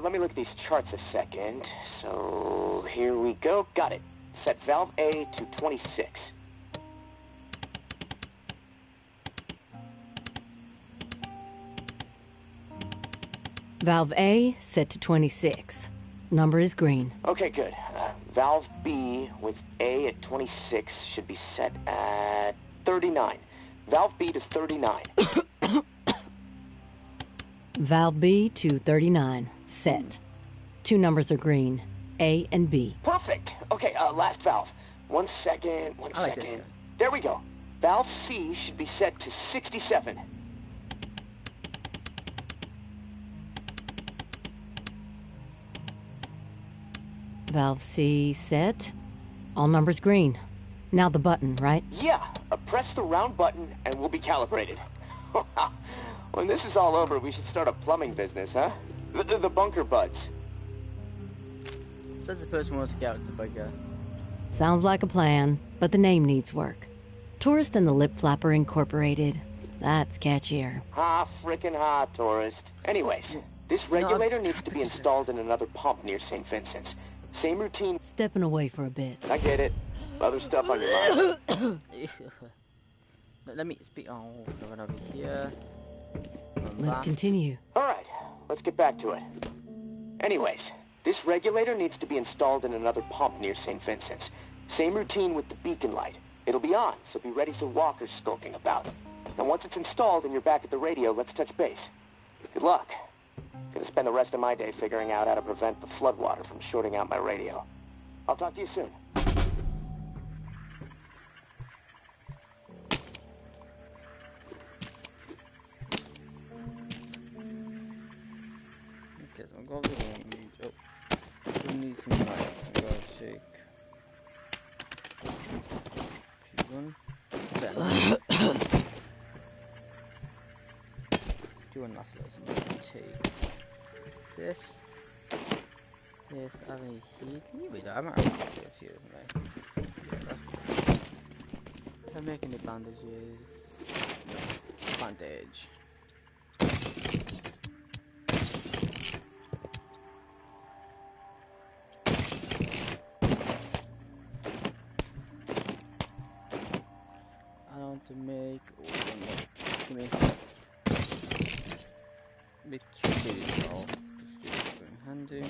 Let me look at these charts a second. So, here we go. Got it. Set valve A to 26. Valve A set to 26. Number is green. Okay, good. Valve B with A at 26 should be set at 39. Valve B to 39. Valve B to 39. Set. Two numbers are green. A and B. Perfect. Okay, last valve. One second. I like this guy. There we go. Valve C should be set to 67. Valve C set. All numbers green. Now the button, right? Yeah, press the round button and we'll be calibrated. When this is all over, we should start a plumbing business, huh? The bunker buds. Says the person who wants to get out the bunker. Sounds like a plan, but the name needs work. Tourist and the Lip Flapper Incorporated. That's catchier. Ha, frickin' ha, tourist. Anyways, this regulator needs to be installed in another pump near St. Vincent's. Same routine. Stepping away for a bit. I get it. Other stuff on your mind. Let me speak. Oh, we're going over here. Let's continue. Alright, let's get back to it. Anyways, this regulator needs to be installed in another pump near St. Vincent's. Same routine with the beacon light. It'll be on, so be ready for walkers skulking about. And once it's installed and you're back at the radio, let's touch base. Good luck. Gonna spend the rest of my day figuring out how to prevent the floodwater from shorting out my radio. I'll talk to you soon. Okay, so I'll go over there. Oh, we need some light. I gotta shake. She's one. Set. Do a nice little take. This. This, I mean, heat. Wait, I'm not this here, right? Yeah, can I make any bandages? No. Bandage. I want to make. Oh, give me. Bit too big, so just do it in handy.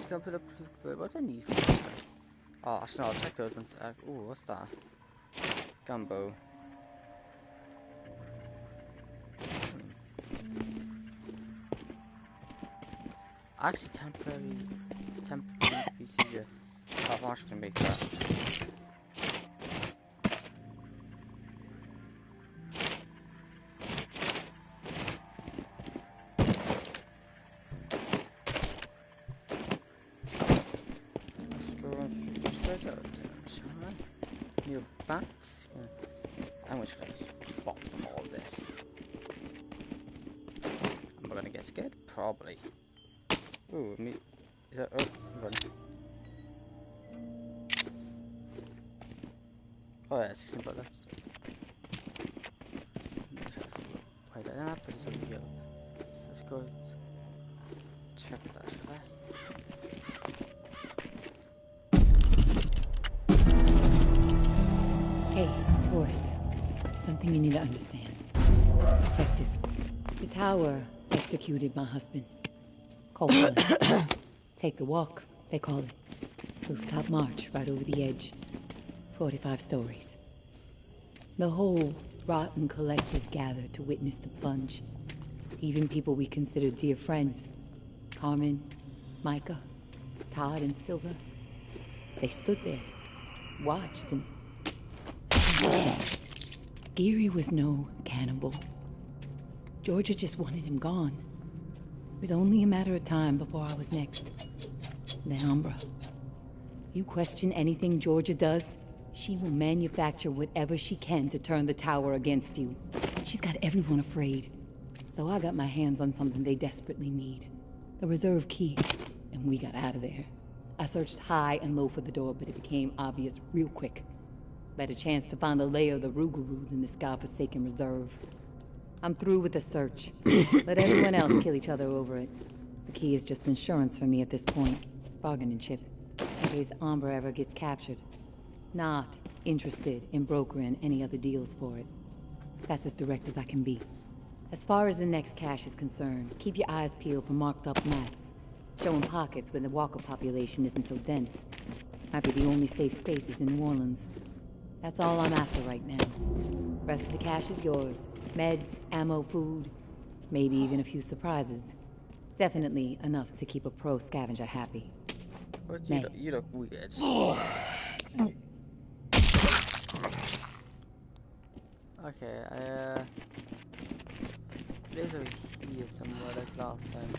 Can put up what do I need? Oh, actually, I'll check those ones. Oh, what's that? Gumbo. Actually, temporary PC. I'll actually make that. New bats. I'm just gonna spot them all this. Am I gonna get scared? Probably. Ooh, me. Is that? Oh, run. Oh, yeah, it's simple. That's. Wait, that put this over here. Let's go check that, shall I? Hey, tourist. There's something you need to understand. Perspective. The tower executed my husband. Copeland. Take the walk, they call it. Rooftop march right over the edge. 45 stories. The whole rotten collective gathered to witness the plunge. Even people we considered dear friends. Carmen, Micah, Todd, and Silva. They stood there, watched, and Geary was no cannibal. Georgia just wanted him gone. It was only a matter of time before I was next. Then Umbra. You question anything Georgia does, she will manufacture whatever she can to turn the tower against you. She's got everyone afraid. So I got my hands on something they desperately need. The reserve key. And we got out of there. I searched high and low for the door, but it became obvious real quick. Better chance to find the lair of the Rougarou than this godforsaken reserve. I'm through with the search. Let everyone else kill each other over it. The key is just insurance for me at this point. Bargaining chip. In case Umbra ever gets captured. Not interested in brokering any other deals for it. That's as direct as I can be. As far as the next cache is concerned, keep your eyes peeled for marked up maps. Showing pockets where the walker population isn't so dense. Might be the only safe spaces in New Orleans. That's all I'm after right now. Rest of the cash is yours. Meds, ammo, food, maybe even a few surprises. Definitely enough to keep a pro scavenger happy. But May. you look weird. Okay, there's over here somewhere like last time.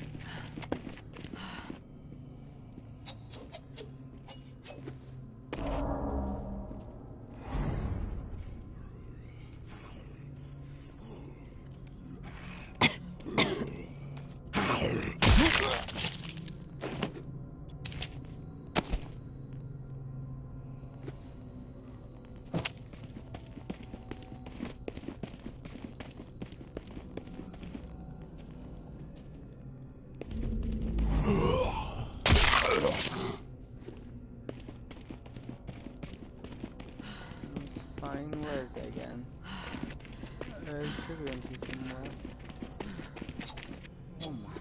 Fine, where is it again? Should be empty somewhere. Oh my.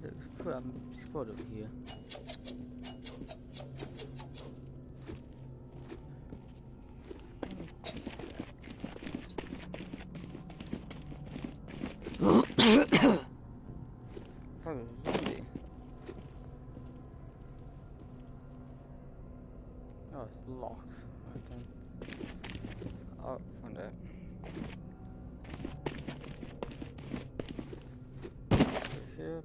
There's a squad over here. Oh, it's locked. Right then. Oh, found it. Ship.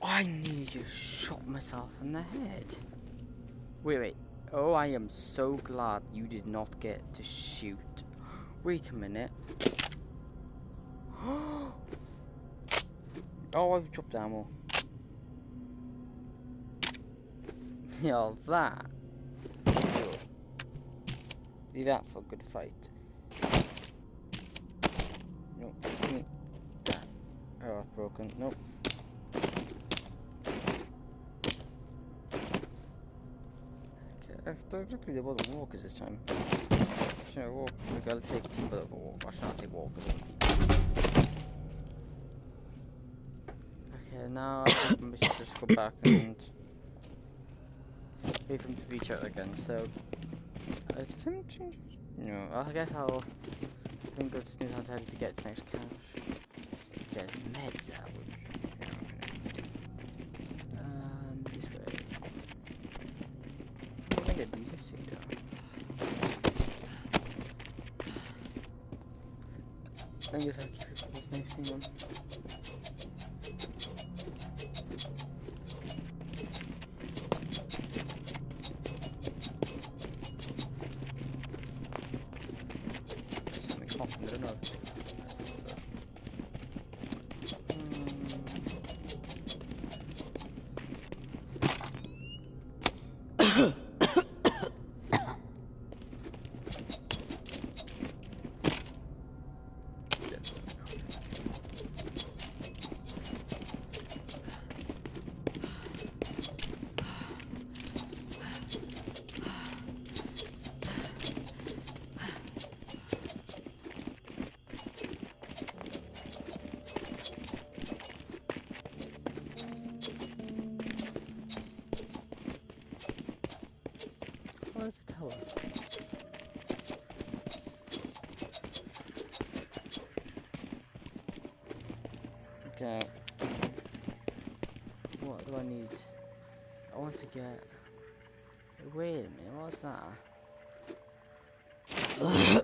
I nearly just shot myself in the head. Wait. Oh, I am so glad you did not get to shoot. Wait a minute. Oh, I've dropped ammo. Yeah, that. Leave that for a good fight. No, give me that. Oh, it's broken. Nope. Luckily there wasn't walkers this time. Should I walk? We gotta take people over walk. Why should I take walkers? Okay, now I think we should just go back and wait for them to reach out again. So, no, I guess I'll then go to New Town to get the next cache. Get meds out, which this way. I think I'd use this thing though. I guess I'll keep it for this next thing then. Something popping, I don't know. Where's the tower? Okay. What do I need? I want to get... Wait a minute, what's that? Okay.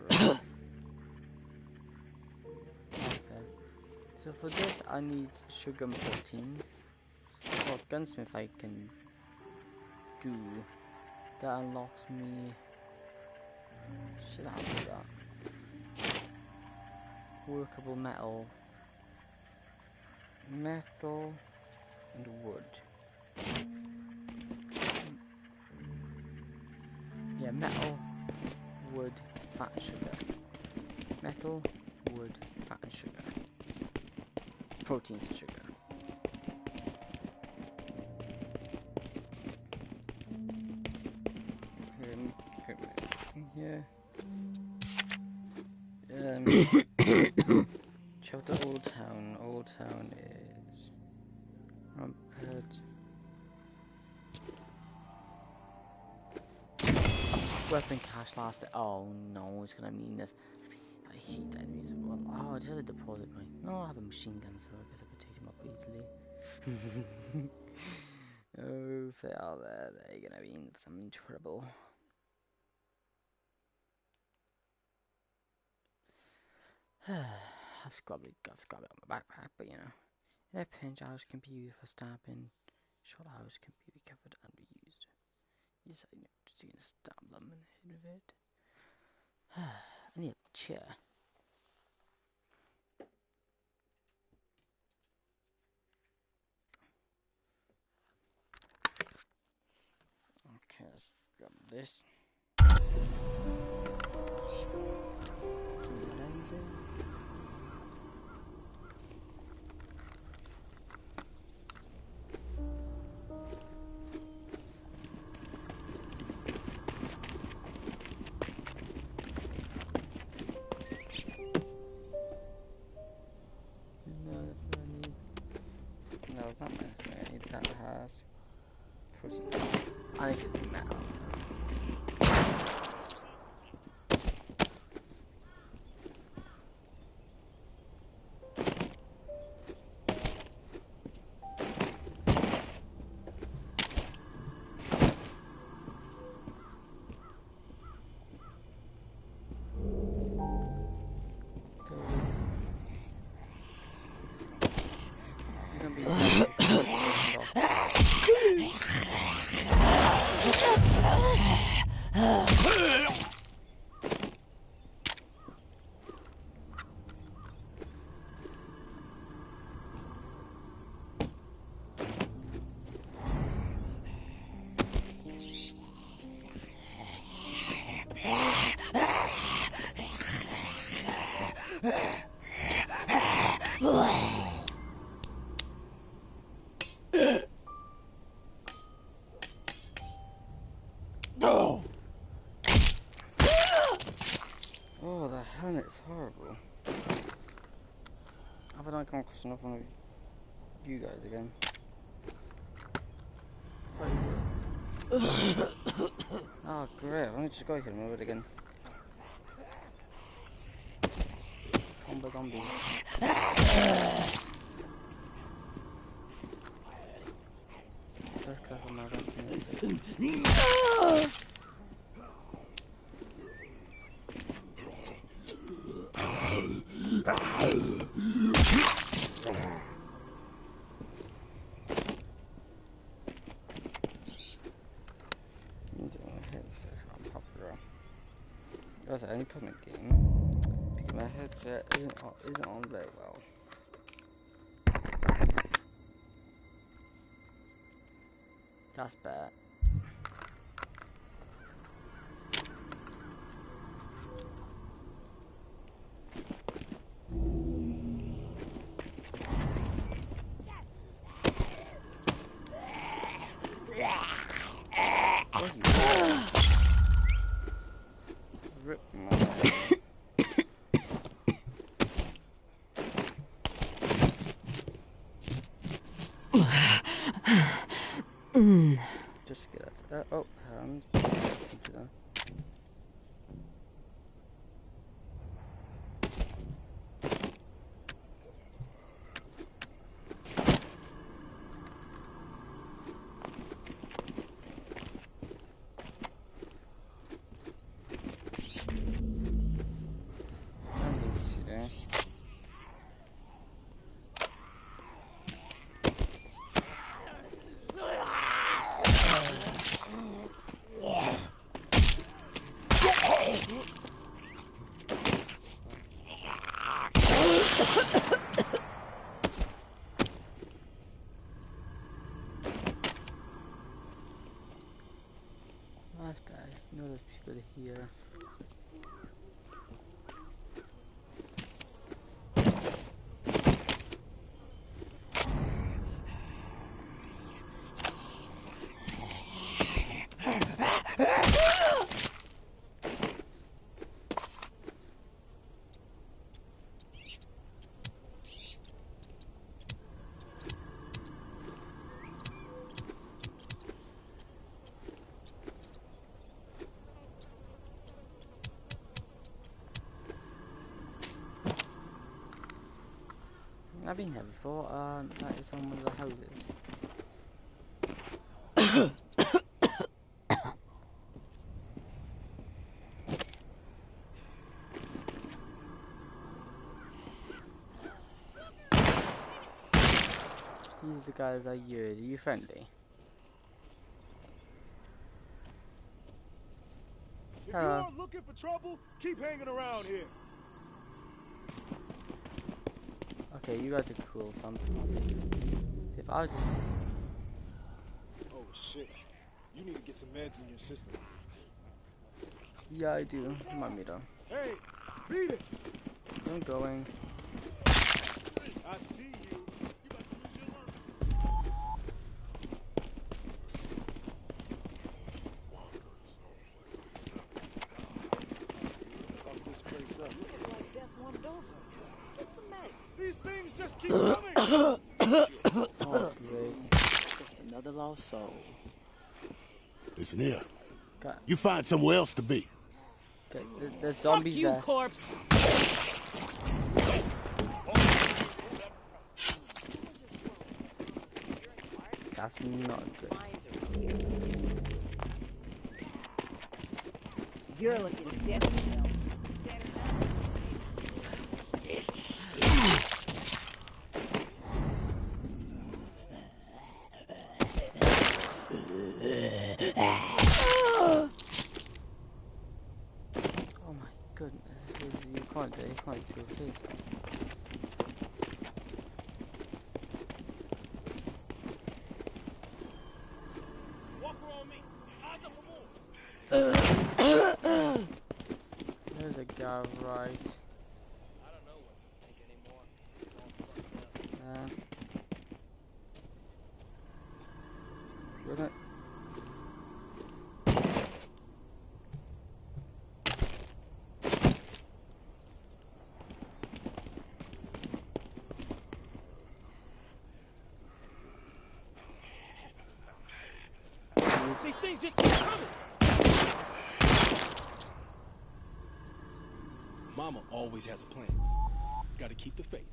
So for this I need sugar and protein. Well, gunsmith I can do. That unlocks me... Shit, I'll do that. Workable metal. Metal and wood. Yeah, metal, wood, fat and sugar. Metal, wood, fat and sugar. Proteins and sugar. Here. Shelter Old Town. Old Town is Rampart. Weapon cache lasted. Oh no, it's gonna mean this. I hate enemies. Well, oh, I just had a deposit point. No, I have a machine gun, so I guess I could take them up easily. Oh, if they are there, they're gonna be in some trouble. I've got it on my backpack, but you know, in a pinch, arrows can be used for stabbing. Short arrows can be recovered and reused. Yes, I know. Just you can stab them in the head with it. I need a chair. Okay, let's grab this. Some lenses. No, it's not necessary. I need that has proteins. I think it's metal. Oh, the helmet's horrible. Have I not come across enough one of you guys again? Oh, great. I've only just got here and move it again. Combo zombies. First class on my weapon. That's the only problem with the game, because my headset isn't on very well. That's bad. Rip my just get that. Oh, computer. That's bad. I know there's people here. I've been here before. That is on one of the houses. These are the guys I heard. Are you friendly? If you aren't looking for trouble, keep hanging around here. Okay, you guys are cool, son. See, if I was just... Oh shit. You need to get some meds in your system. Yeah, I do. Remind me though. Hey, beat it! I'm going. I see you. You about to lose your lunch. Fuck this place up. Like death warmed over. Get some meds. These things just keep coming! Oh, great. Just another lost soul. Listen here. God. You find somewhere else to be. There's zombies Fuck you, there. corpse! That's not good. You're looking different. Oh my goodness. You can't do your face. Walker on me. Eyes up for more. There's a guy right. I don't know what to think anymore. All fucked up. Wasn't it? These things just keep coming! Mama always has a plan. Gotta keep the faith.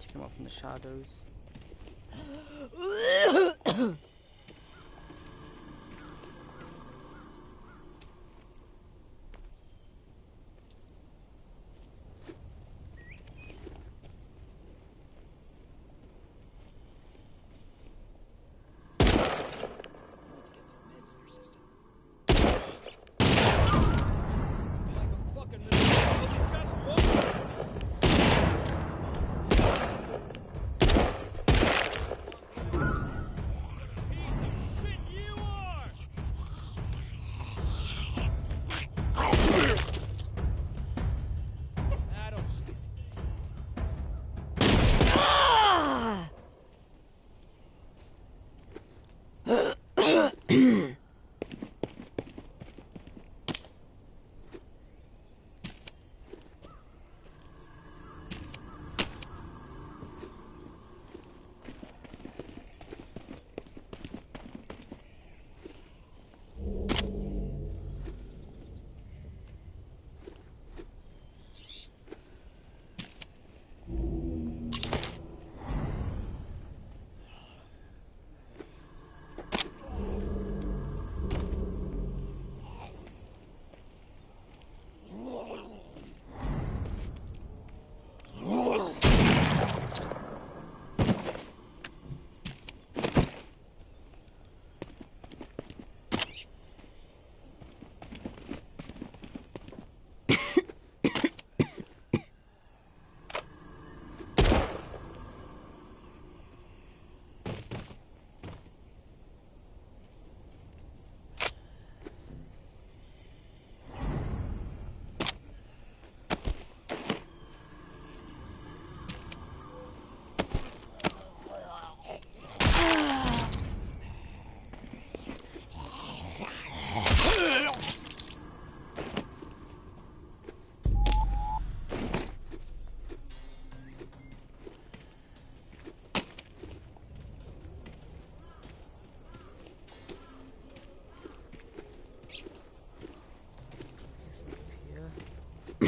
Check him out from the shadows.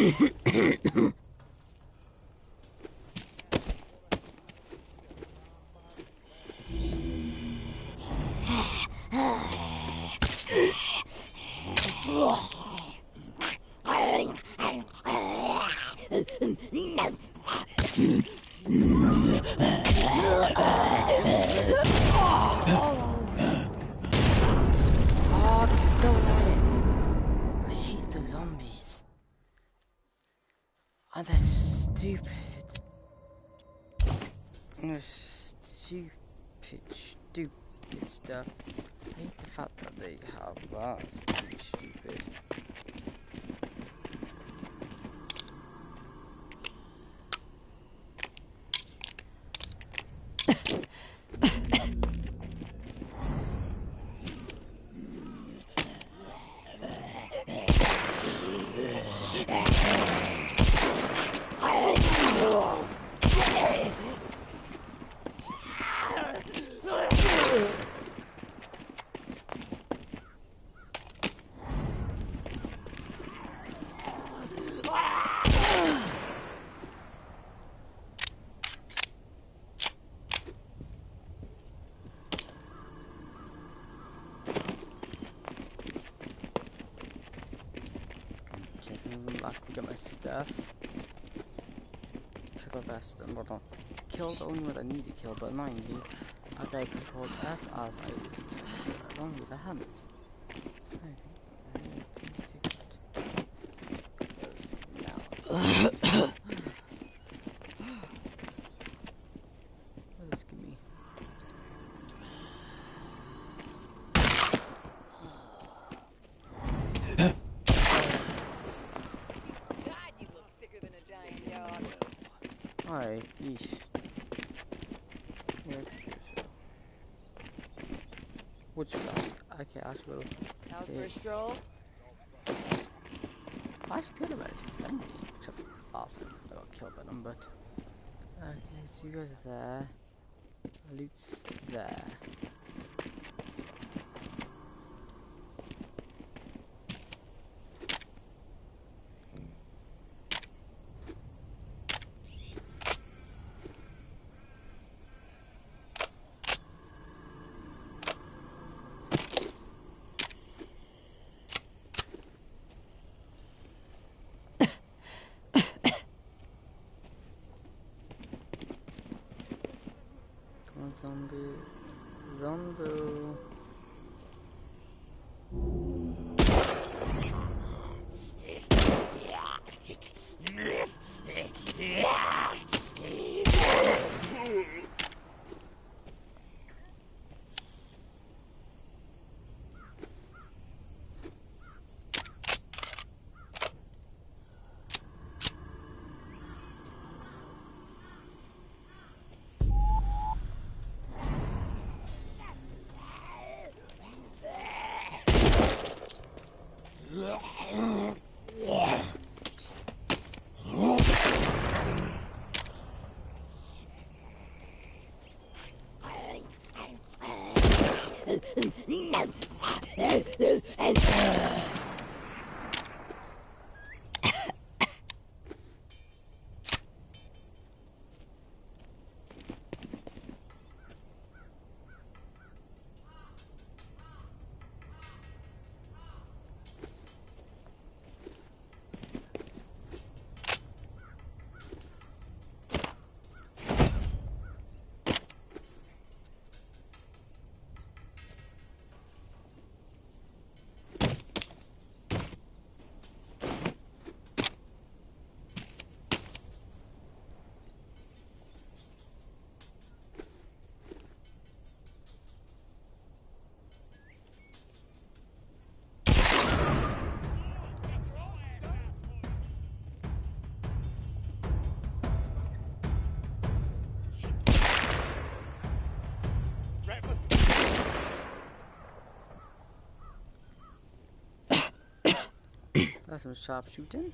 Oh, they're so annoying. I hate those zombies. Oh, they're stupid. They're stupid stuff. I hate the fact that they have that. It's pretty stupid. Get my stuff. Kill the best and whatnot. Killed only what I need to kill, but annoyingly, I controlled F as I was along with a helmet. What does this give me? Alright, yeesh. Yeah, sure. Which class? Okay, I will. Out for a stroll? I should kill him actually. Except last one, I got killed by them, but. Okay, so you guys are there. Loot's there. Zombie. Zombie. That's some sharpshooting.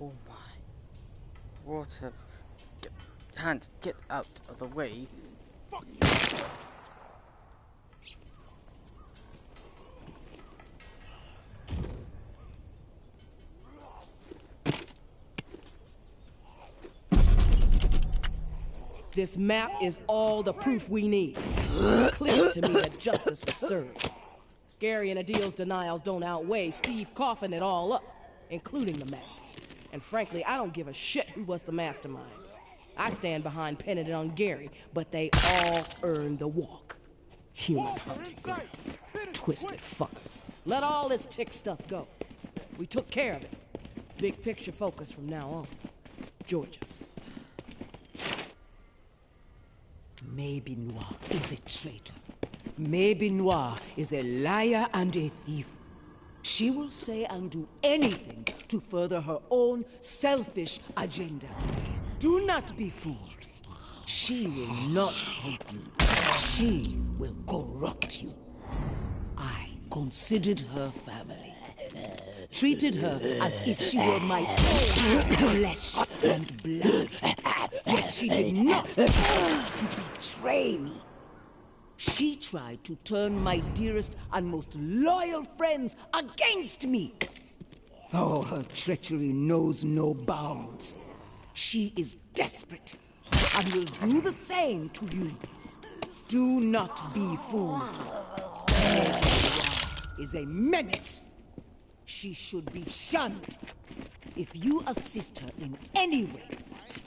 Oh my. What have... Hand, get out of the way. This map is all the proof we need. Clear to me that justice was served. Gary and Adil's denials don't outweigh Steve coughing it all up, including the map. And frankly, I don't give a shit who was the mastermind. I stand behind pinning it on Gary, but they all earned the walk. Human hunting grounds. Twisted fuckers. Let all this tick stuff go. We took care of it. Big picture focus from now on. Georgia. Maybe Noir is a traitor. Maybe Noir is a liar and a thief. She will say and do anything to further her own selfish agenda. Do not be fooled. She will not help you. She will corrupt you. I considered her family. Treated her as if she were my own flesh and blood. Yet she did not attempt to betray me. She tried to turn my dearest and most loyal friends against me. Oh, her treachery knows no bounds. She is desperate and will do the same to you. Do not be fooled. Noir is a menace. She should be shunned. If you assist her in any way,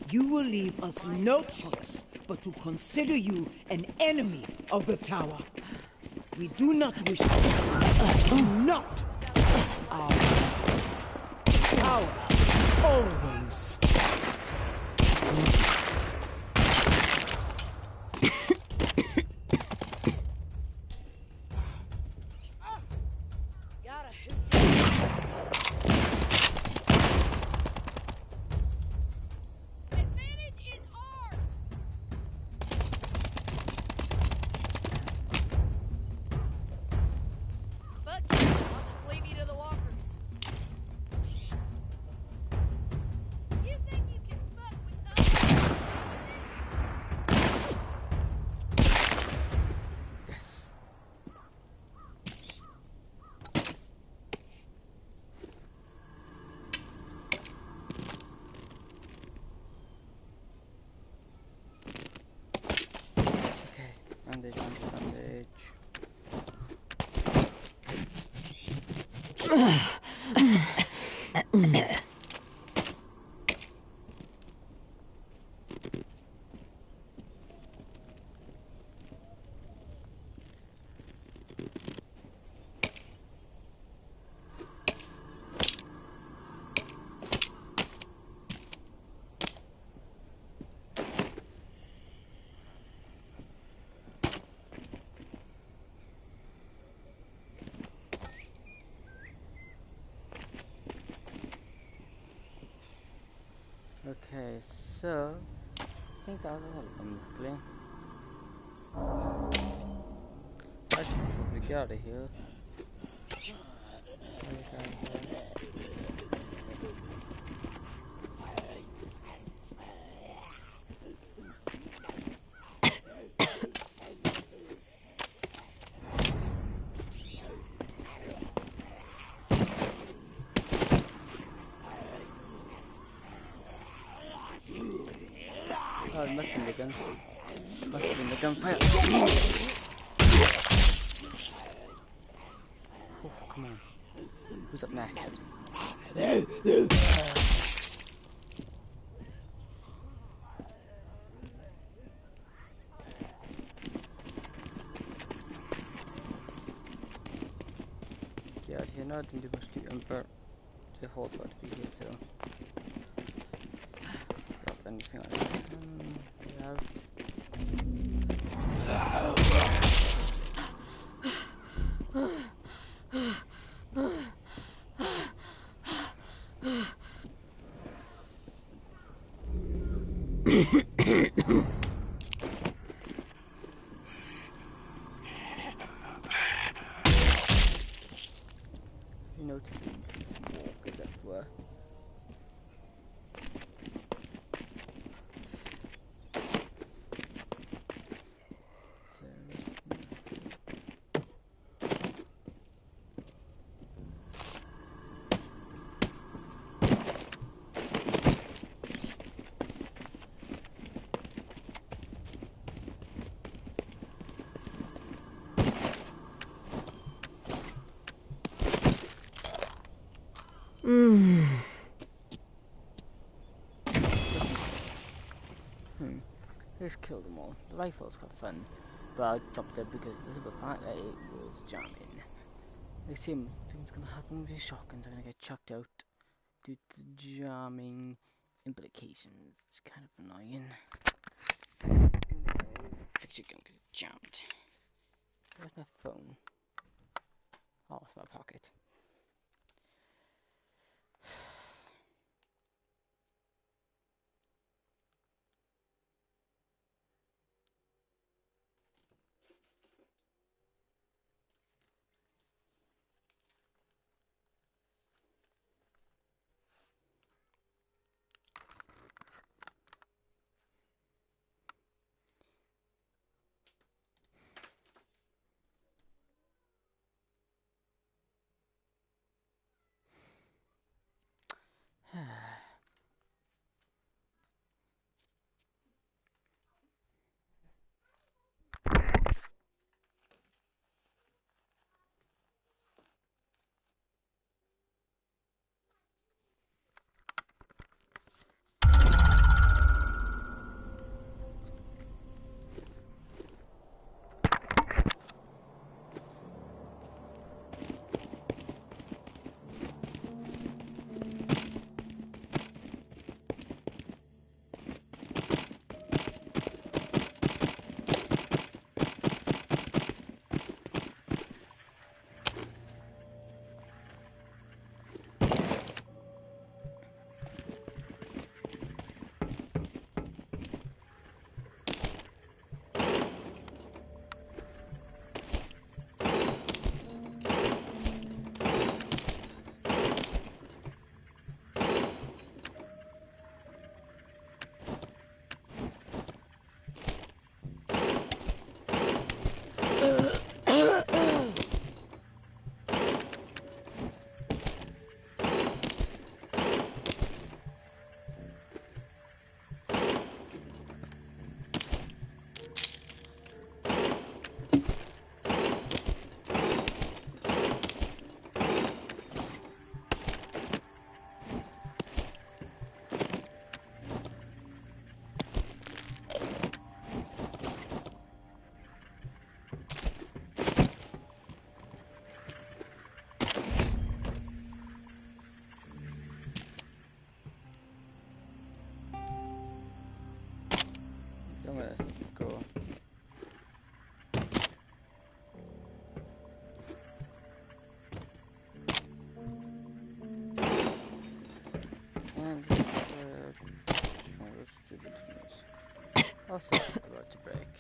you will leave us no choice but to consider you an enemy of the Tower. We do not wish this. Do not cross our Tower. Always. Okay, so I think that's all complete. I should probably get out of here. Oh, it must have been the gun. Must have been the gunfire. Oh, come on. Who's up next? Get out here now, then du musst die Umber the whole lot be here, so drop anything like that. Noticing walkers everywhere. Let's kill them all. The rifle's quite fun, but I dropped it because this is the fact that it was jamming. Let's see what's gonna happen with these shotguns. Are gonna get chucked out due to jamming implications. It's kind of annoying. Picture gun gets jammed. Where's my phone? Oh, it's my pocket. Let's go. And also about to break.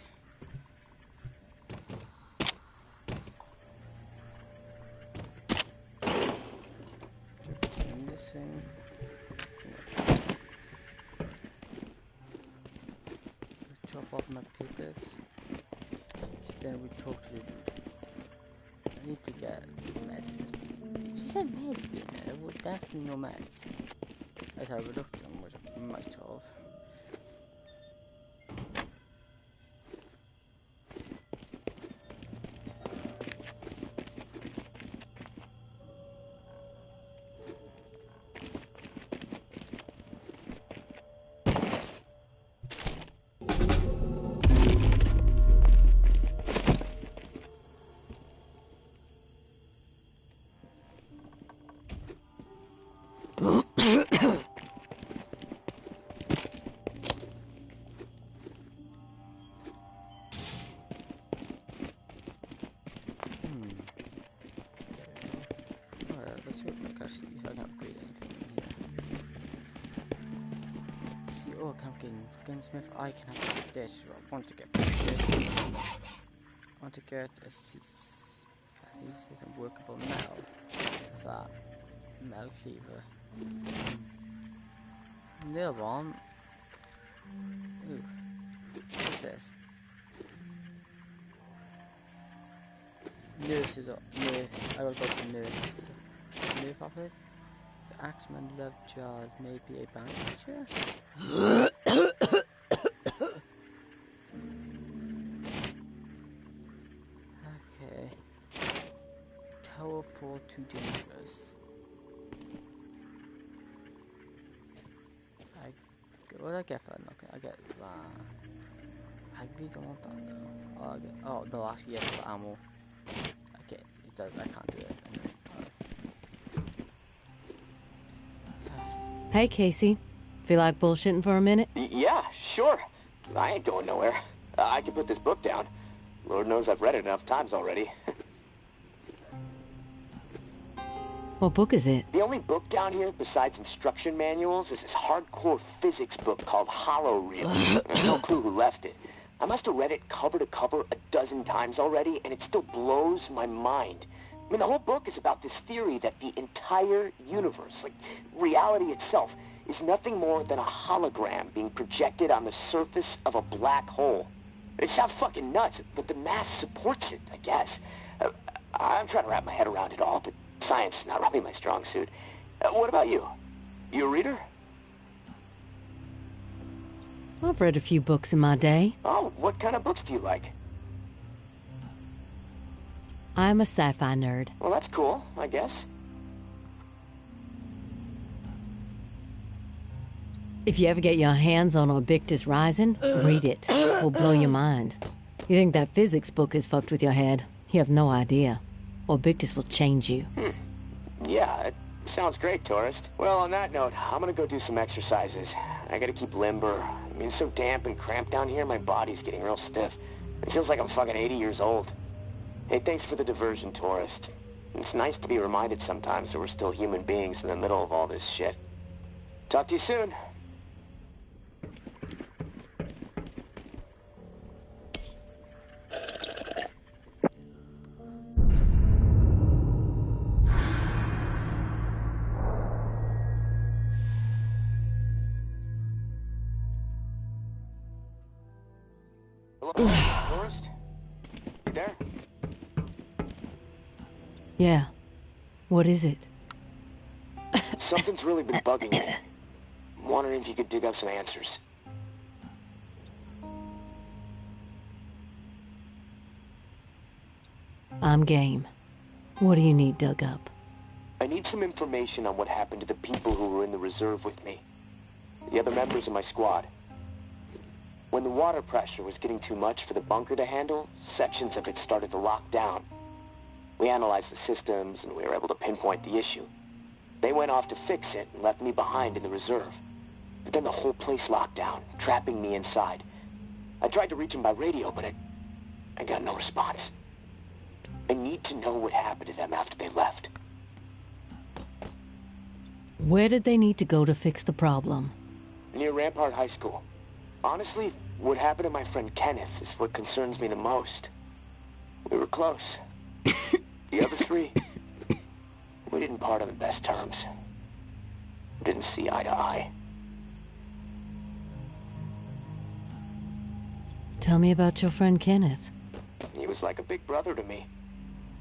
And this thing. Chop off my papers. Then we talk to the dude. I need to get meds. She said meds being there. Well, definitely no meds. As I looked at them, which I might have. Let's see if I can upgrade anything in here. Let's see, oh, I can upgrade gunsmith. I can upgrade this. I want to get this. I want to get a cease. This is a workable metal. What's that? Metal cleaver. Nail bomb. Oof. What's this? Nurse is up. Nurse. I gotta go to nurse. Nerf off it. The Axeman love jars may be a band feature. Okay. Tower fall too dangerous. I get for knocking? I get that. I really don't want that though. Oh, I get, oh no, actually yes, the ammo. Okay, it does. I can't do it. Hey, Casey. Feel like bullshitting for a minute? Yeah, sure. I ain't going nowhere. I can put this book down. Lord knows I've read it enough times already. What book is it? The only book down here besides instruction manuals is this hardcore physics book called Hollow Reel. There's no clue who left it. I must have read it cover to cover a dozen times already, and it still blows my mind. I mean, the whole book is about this theory that the entire universe, like reality itself, is nothing more than a hologram being projected on the surface of a black hole. It sounds fucking nuts, but the math supports it, I guess. I'm trying to wrap my head around it all, but science is not really my strong suit. What about you? You a reader? I've read a few books in my day. Oh, what kind of books do you like? I'm a sci-fi nerd. Well, that's cool, I guess. If you ever get your hands on Orbictus Rising, read it. It will blow your mind. You think that physics book is fucked with your head? You have no idea. Orbictus will change you. Yeah, it sounds great, tourist. Well, on that note, I'm gonna go do some exercises. I gotta keep limber. I mean, it's so damp and cramped down here, my body's getting real stiff. It feels like I'm fucking 80 years old. Hey, thanks for the diversion, tourist. It's nice to be reminded sometimes that we're still human beings in the middle of all this shit. Talk to you soon. Hello, tourist? You there? Yeah. What is it? Something's really been bugging me. I'm wondering if you could dig up some answers. I'm game. What do you need dug up? I need some information on what happened to the people who were in the reserve with me. The other members of my squad. When the water pressure was getting too much for the bunker to handle, sections of it started to lock down. We analyzed the systems, and we were able to pinpoint the issue. They went off to fix it and left me behind in the reserve. But then the whole place locked down, trapping me inside. I tried to reach them by radio, but I got no response. I need to know what happened to them after they left. Where did they need to go to fix the problem? Near Rampart High School. Honestly, what happened to my friend Kenneth is what concerns me the most. We were close. The other three, we didn't part on the best terms. We didn't see eye to eye. Tell me about your friend Kenneth. He was like a big brother to me.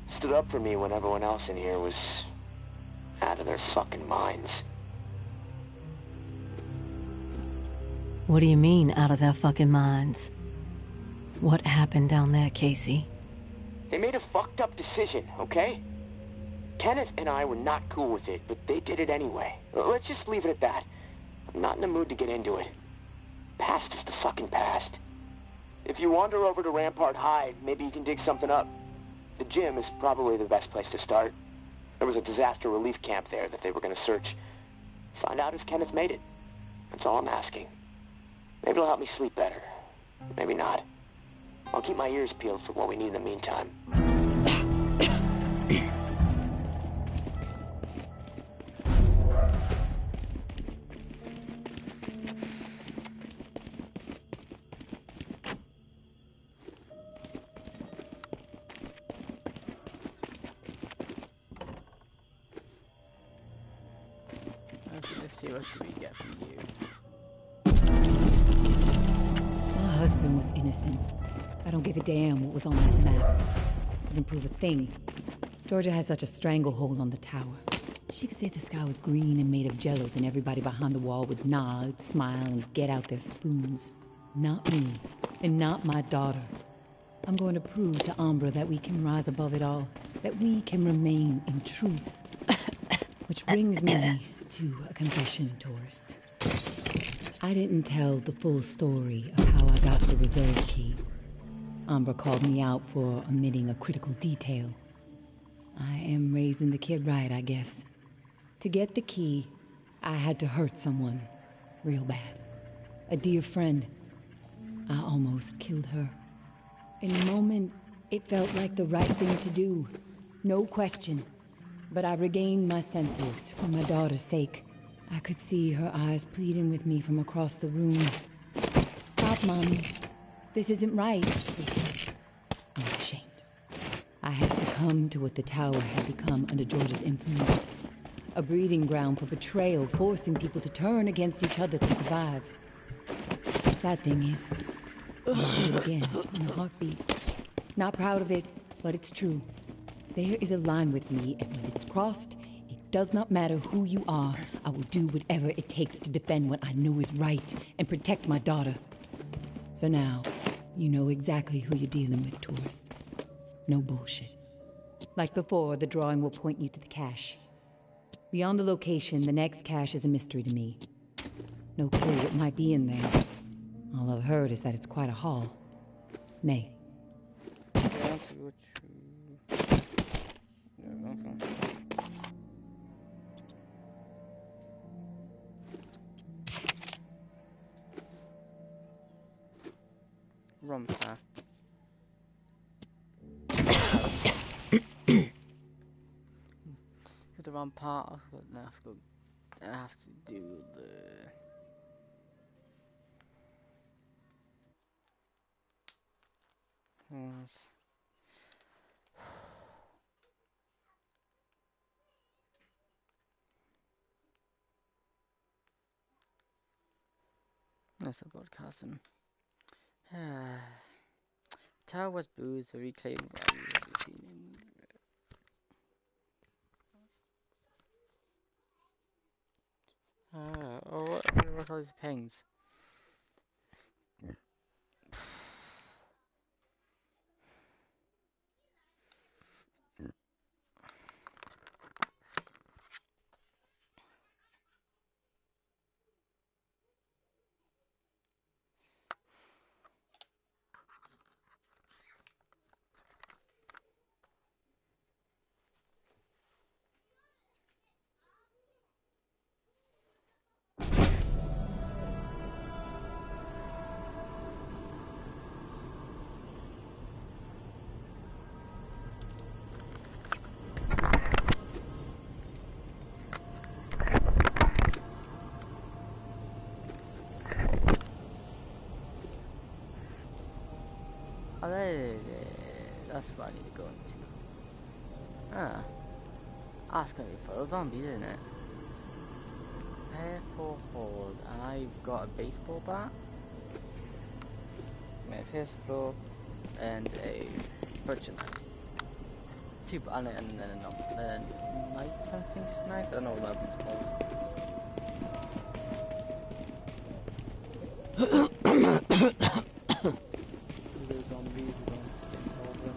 Stood up for me when everyone else in here was out of their fucking minds. What do you mean, out of their fucking minds? What happened down there, Casey? They made a fucked up decision, okay? Kenneth and I were not cool with it, but they did it anyway. Let's just leave it at that. I'm not in the mood to get into it. Past is the fucking past. If you wander over to Rampart High, maybe you can dig something up. The gym is probably the best place to start. There was a disaster relief camp there that they were gonna search. Find out if Kenneth made it. That's all I'm asking. Maybe it'll help me sleep better. Maybe not. I'll keep my ears peeled for what we need in the meantime. Okay, let's see what we get from you. My husband was innocent. I don't give a damn what was on that map. Didn't prove a thing. Georgia had such a stranglehold on the tower. She could say the sky was green and made of jello, then everybody behind the wall would nod, smile, and get out their spoons. Not me, and not my daughter. I'm going to prove to Umbra that we can rise above it all, that we can remain in truth. Which brings me to a confession, tourist. I didn't tell the full story of how I got the reserve key. Umbra called me out for omitting a critical detail. I am raising the kid right, I guess. To get the key, I had to hurt someone. Real bad. A dear friend. I almost killed her. In a moment, it felt like the right thing to do. No question. But I regained my senses for my daughter's sake. I could see her eyes pleading with me from across the room. Stop, Mommy. This isn't right. I was ashamed. I had succumbed to what the tower had become under George's influence. A breeding ground for betrayal, forcing people to turn against each other to survive. Sad thing is, I'll do it again in a heartbeat. Not proud of it, but it's true. There is a line with me, and when it's crossed, it does not matter who you are. I will do whatever it takes to defend what I know is right and protect my daughter. So now, you know exactly who you're dealing with, tourist. No bullshit. Like before, the drawing will point you to the cache. Beyond the location, the next cache is a mystery to me. No clue what might be in there. All I've heard is that it's quite a haul. May. Wrong path. The wrong path, but now I have to do the. That's a broadcasting. Tower was bruised to reclaim value of the scene. What are these pings? That's what I need to go into. That's gonna be full of zombies, isn't it? Prepare for hold, and I've got a baseball bat, a pistol, and a butcher knife. And then a knight something knife. I don't know what that one's called.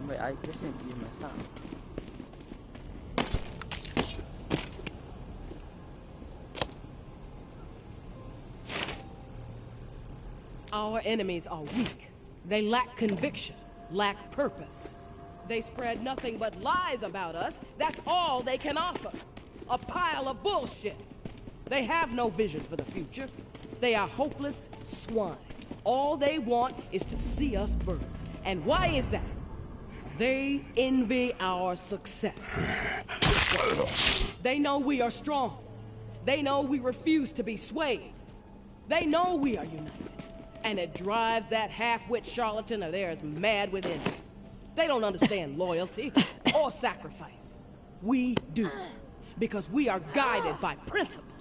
Wait, I just didn't use my stuff. Our enemies are weak. They lack conviction, lack purpose. They spread nothing but lies about us. That's all they can offer. A pile of bullshit. They have no vision for the future. They are hopeless swine. All they want is to see us burn. And why is that? They envy our success. They know we are strong. They know we refuse to be swayed. They know we are united. And it drives that half-wit charlatan of theirs mad within them. They don't understand loyalty or sacrifice. We do. Because we are guided by principle.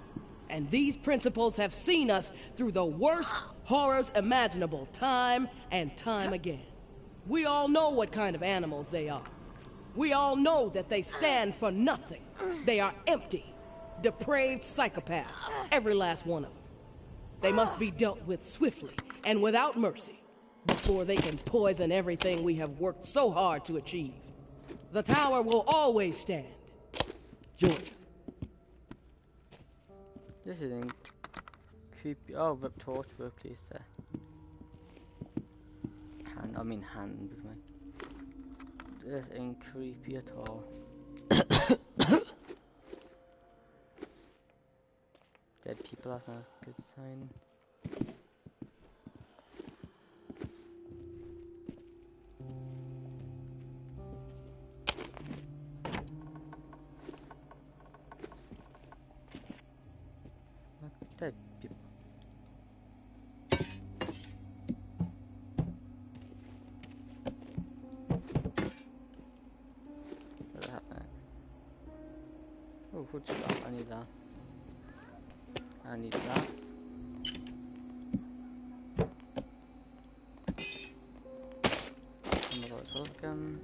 And these principles have seen us through the worst horrors imaginable time and time again. We all know what kind of animals they are. We all know that they stand for nothing. They are empty, depraved psychopaths, every last one of them. They must be dealt with swiftly and without mercy before they can poison everything we have worked so hard to achieve. The tower will always stand. Georgia. This is creepy. Oh, Rip Torch workplace there. Hand with me. This ain't creepy at all. Dead people, that's not a good sign. Not dead people. What's happening? Oh, food stuff. I need that. I need that. Another token.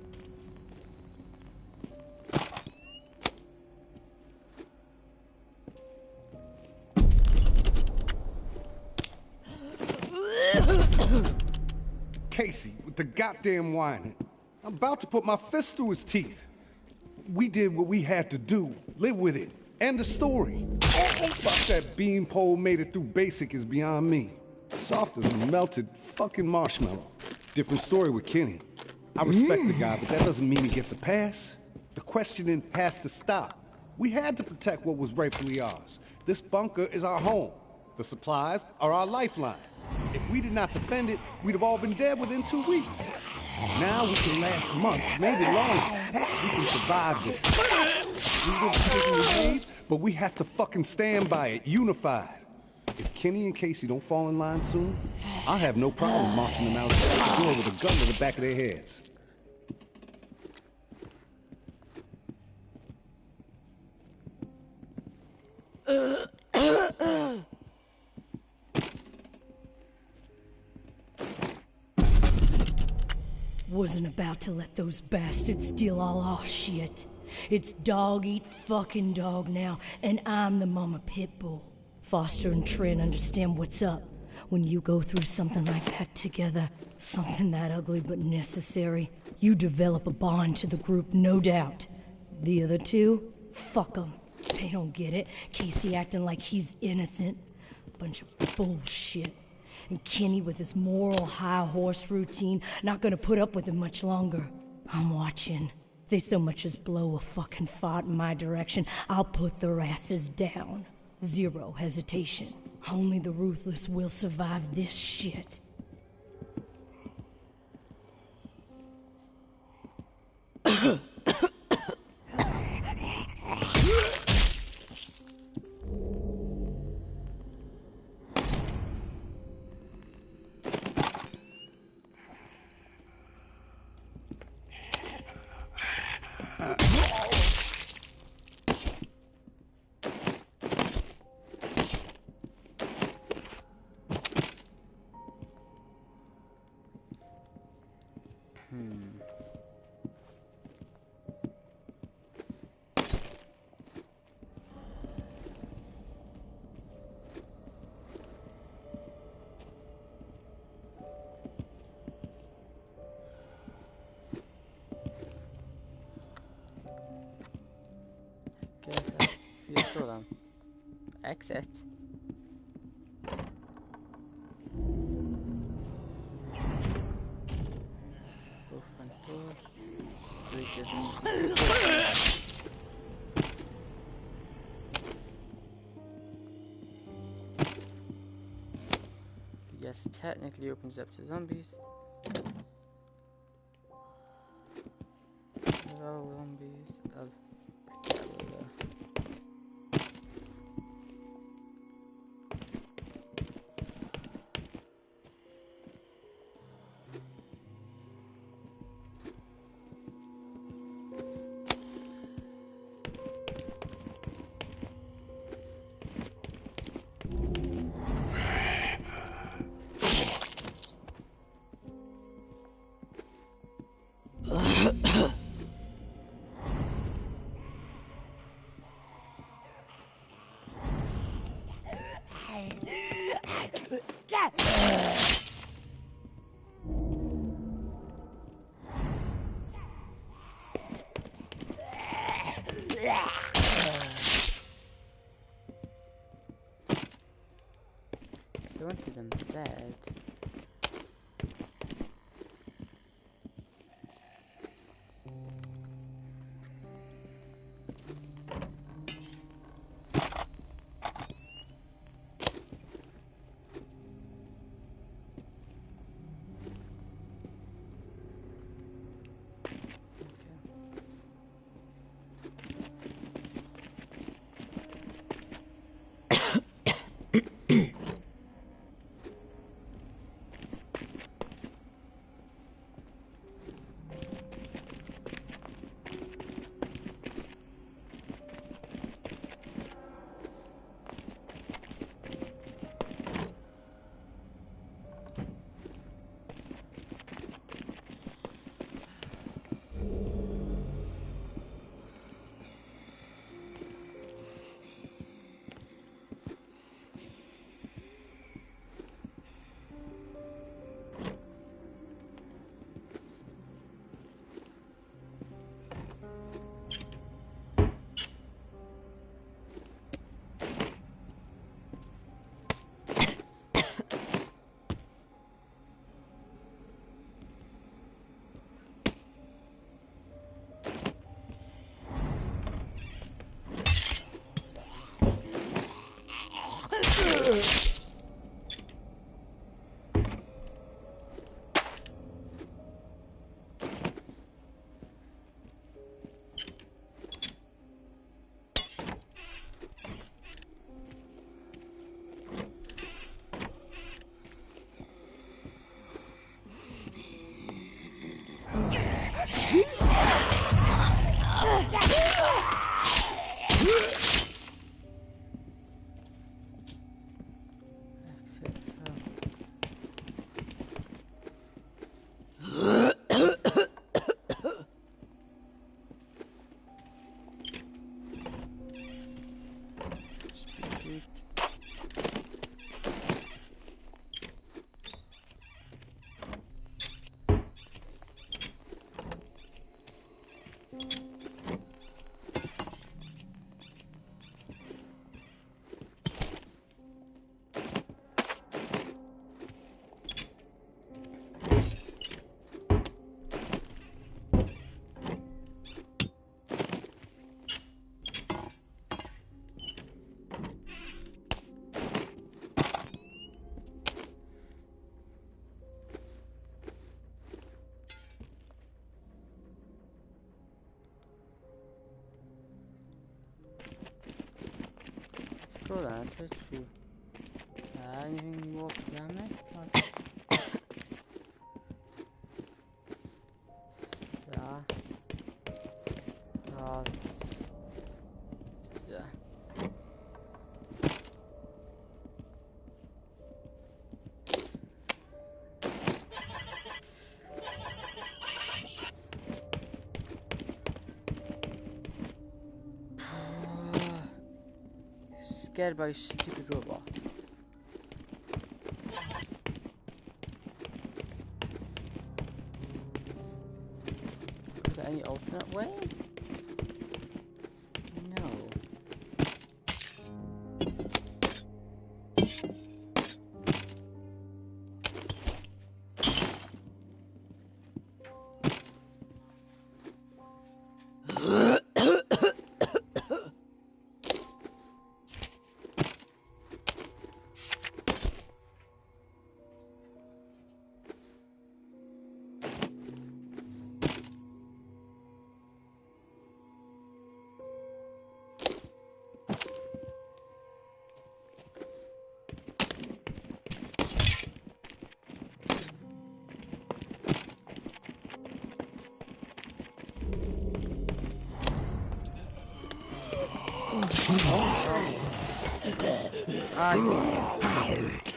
Casey, with the goddamn whining. I'm about to put my fist through his teeth. We did what we had to do. Live with it. End of story. Fuck that beanpole made it through basic is beyond me. Soft as a melted fucking marshmallow. Different story with Kenny. I respect the guy, but that doesn't mean he gets a pass. The questioning has to stop. We had to protect what was rightfully ours. This bunker is our home. The supplies are our lifeline. If we did not defend it, we'd have all been dead within 2 weeks. Now we can last months, maybe longer. We can survive this. We will decision we made, but we have to fucking stand by it, unified. If Kenny and Casey don't fall in line soon, I'll have no problem marching them out the door with a gun to the back of their heads. Wasn't about to let those bastards steal all our shit. It's dog eat fucking dog now, and I'm the mama pit bull. Foster and Trent understand what's up when you go through something like that together. Something that ugly but necessary. You develop a bond to the group, no doubt. The other two? Fuck them. They don't get it. Casey acting like he's innocent. Bunch of bullshit. And Kenny with his moral high horse routine, not gonna put up with it much longer. I'm watching. They so much as blow a fucking fart in my direction, I'll put their asses down. Zero hesitation. Only the ruthless will survive this shit. Exit. Go front door. So it doesn't. Yes, technically opens up to zombies. Hello, zombies. I wanted them dead. Scroll down, switch to anything walk down next? Scared by a stupid robot. Is there any alternate way? No.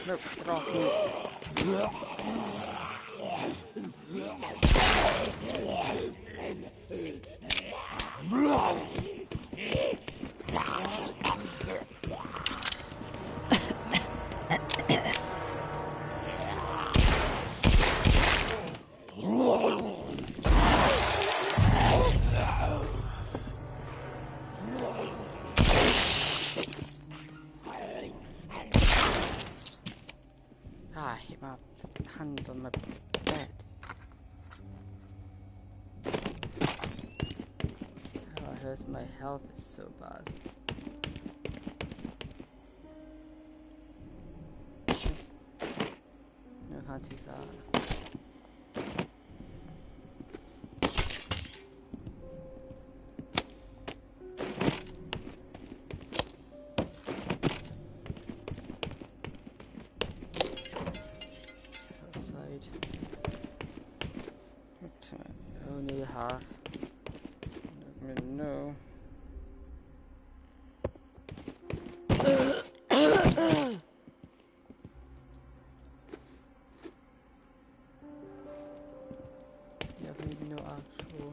Nope, get off me. hand on my bed. How it hurts my health is so bad. No, I can't use that. Only half. Let me know. Yeah, we need no actual.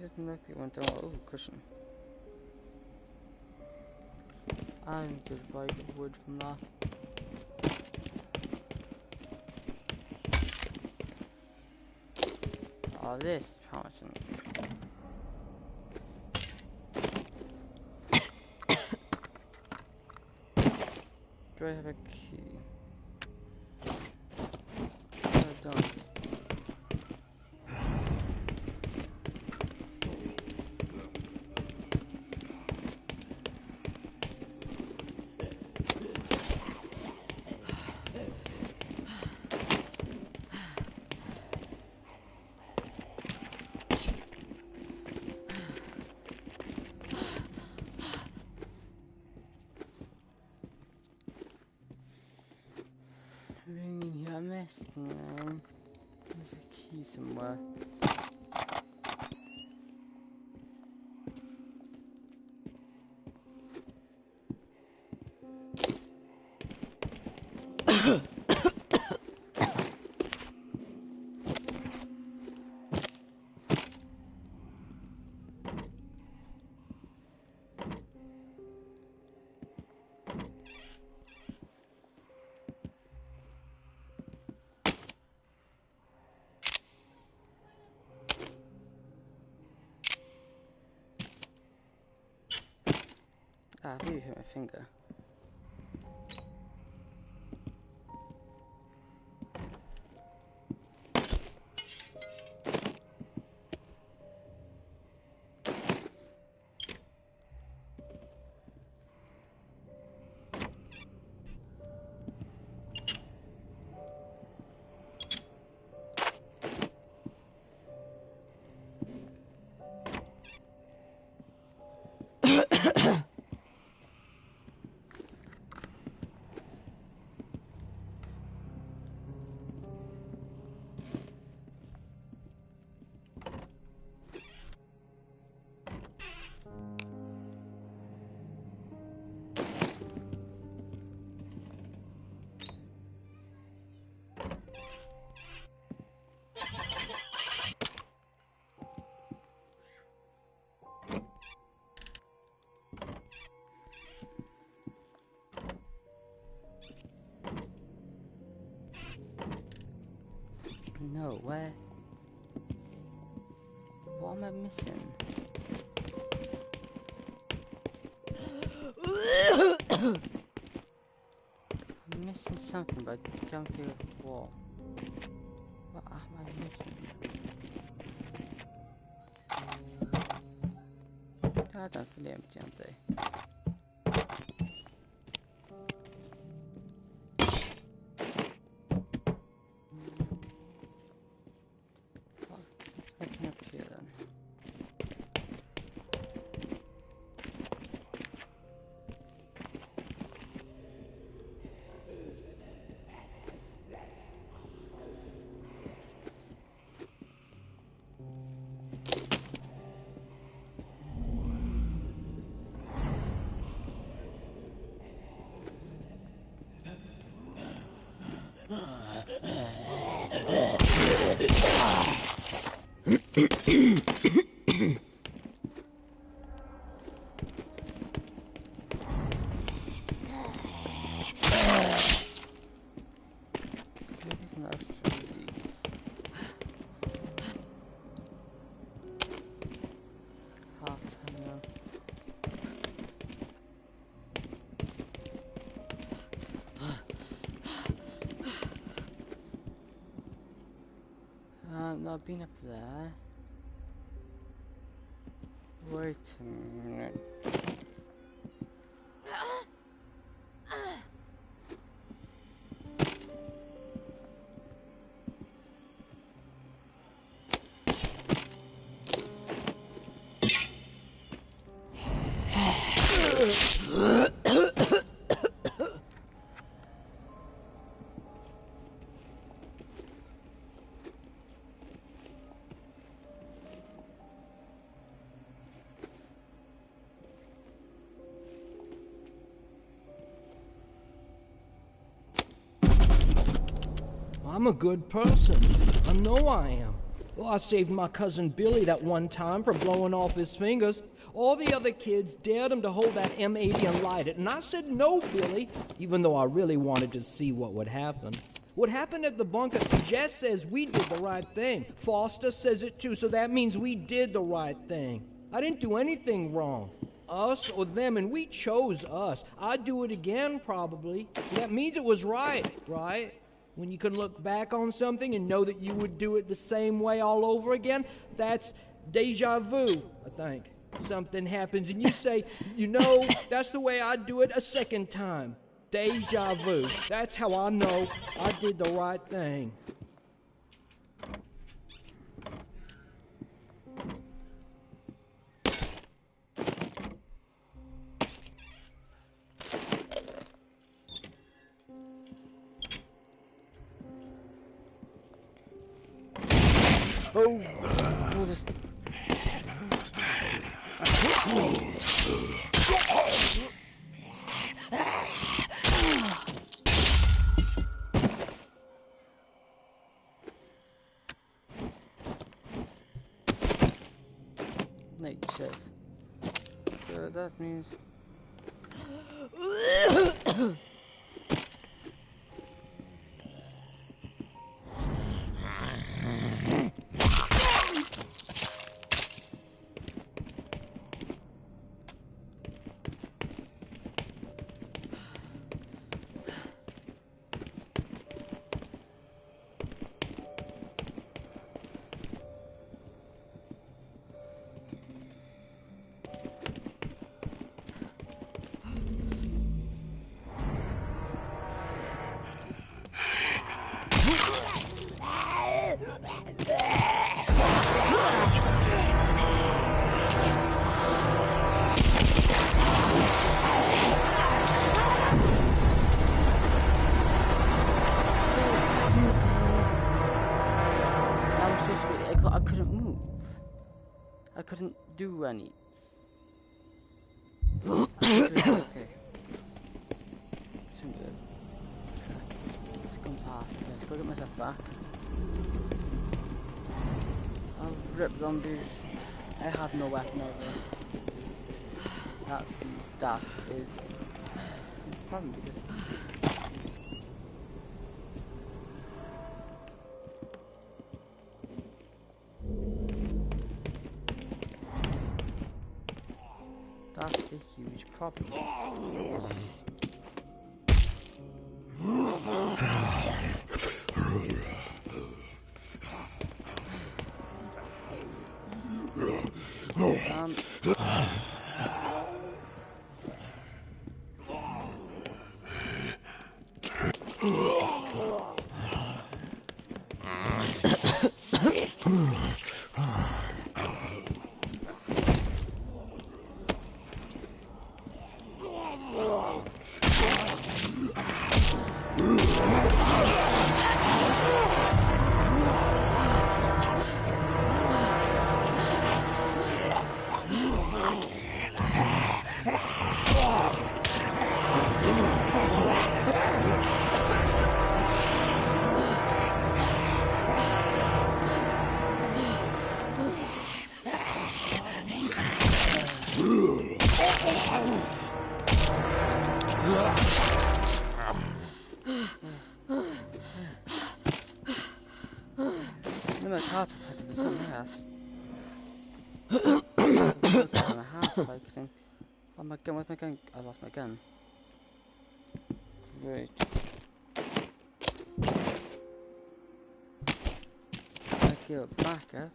Just like it went down. Oh, cushion. I need to buy the wood from that. Oh, this is promising. Do I have a key? No, I don't. I missed man. There's a key somewhere. Ah, I really hit my finger. No, where? What am I missing? I'm missing something, but I can't figure out what. What am I missing? I don't feel empty, aren't they? Let's try these. Half time now. I've been up there. Wait a minute. I'm a good person. I know I am. Well, I saved my cousin Billy that one time from blowing off his fingers. All the other kids dared him to hold that M80 and light it, and I said no, Billy, even though I really wanted to see what would happen. What happened at the bunker, Jess says we did the right thing. Foster says it too, so that means we did the right thing. I didn't do anything wrong. Us or them, and we chose us. I'd do it again, probably. So that means it was right, right? When you can look back on something and know that you would do it the same way all over again, that's deja vu, I think. Something happens and you say, you know, that's the way I'd do it a second time. Deja vu. That's how I know I did the right thing. Oh, we'll just... Night shift. So that means... I couldn't move. I couldn't do any. Okay. Seems good. Let's go past it. Let's go get myself back. I'll rip zombies. I have no weapon over. That is a problem because that's a huge problem. med kartsprätte blir som helst. And a half like thing. Oh my god, where's my gun? I lost my gun. Right. I go back up.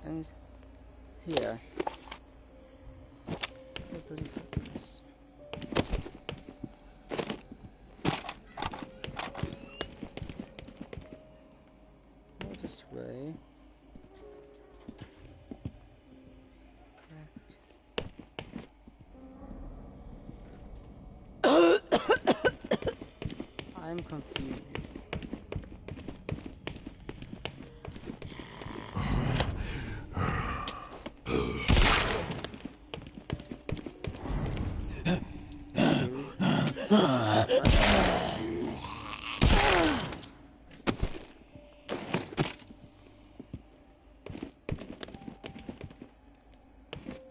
And here. This way. I'm confused.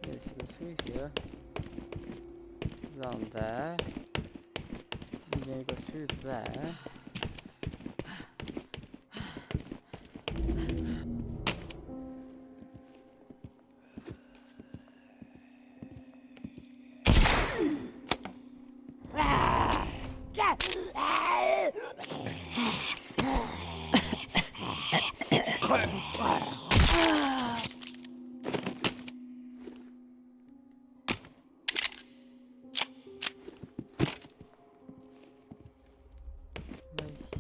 Yes, you go through here, around there, and then you go through there.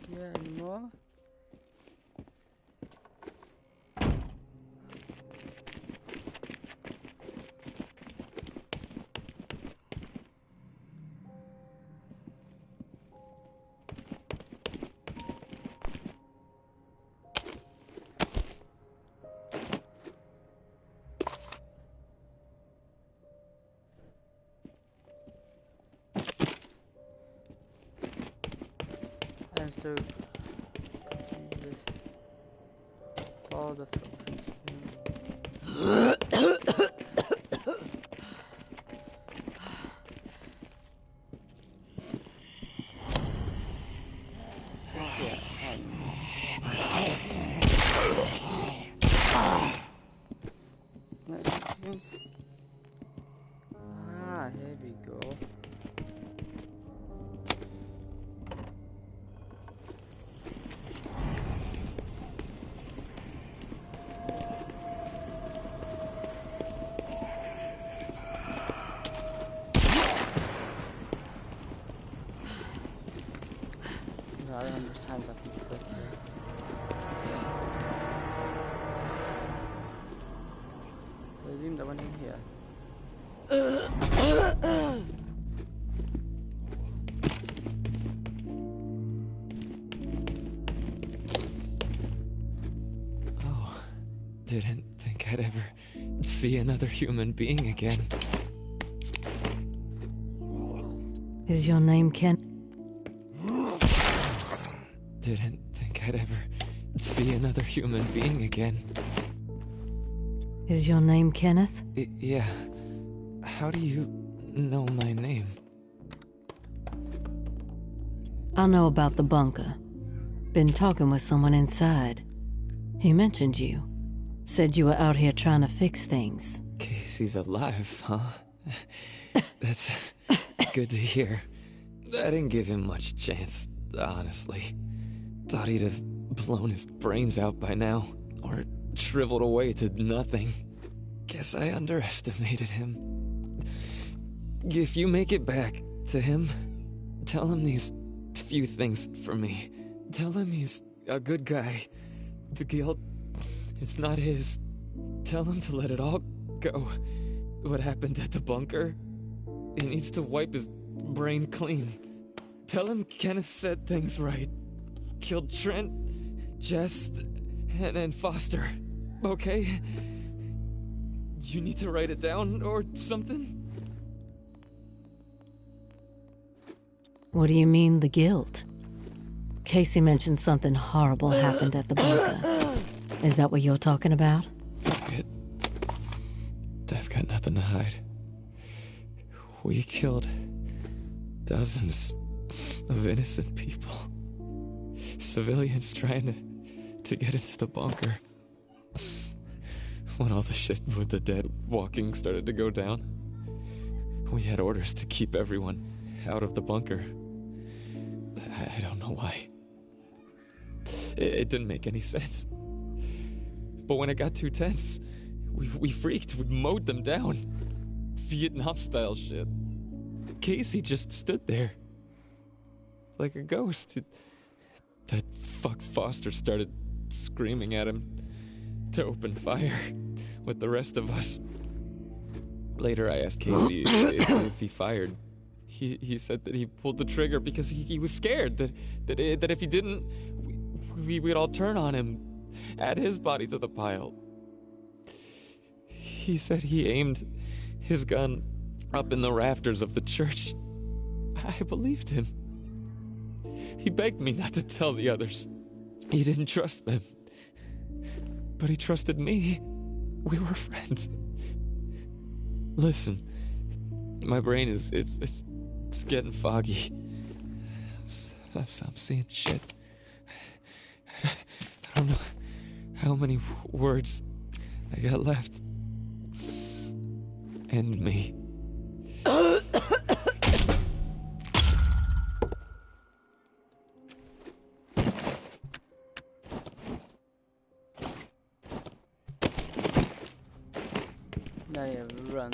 Here anymore. I'm so confused. Follow the footprints. Ah, here we go. I don't understand that quickly. So I assume that one in here. Oh, didn't think I'd ever see another human being again. Is your name Ken? Didn't think I'd ever see another human being again. Is your name Kenneth? Yeah. How do you know my name? I know about the bunker. Been talking with someone inside. He mentioned you. Said you were out here trying to fix things. Casey's alive, huh? That's good to hear. I didn't give him much chance, honestly. Thought he'd have blown his brains out by now, or shriveled away to nothing. Guess I underestimated him. If you make it back to him, tell him these few things for me. Tell him he's a good guy. The guilt, it's not his. Tell him to let it all go. What happened at the bunker? He needs to wipe his brain clean. Tell him Kenneth said things right. Killed Trent, Jess, and Foster. Okay? You need to write it down or something? What do you mean, the guilt? Casey mentioned something horrible happened at the bunker. Is that what you're talking about? Fuck it. I've got nothing to hide. We killed dozens of innocent people. Civilians trying to get into the bunker. When all the shit with the dead walking started to go down, we had orders to keep everyone out of the bunker. I don't know why. It didn't make any sense. But when it got too tense, we freaked. We mowed them down. Vietnam-style shit. Casey just stood there. Like a ghost. That fuck Foster started screaming at him to open fire with the rest of us. Later I asked Casey if he fired. He said that he pulled the trigger because he was scared that if he didn't, we'd all turn on him, add his body to the pile. He said he aimed his gun up in the rafters of the church. I believed him. He begged me not to tell the others. He didn't trust them. But he trusted me. We were friends. Listen, my brain is getting foggy. I'm seeing shit. I don't know how many words I got left. End me. Now you run.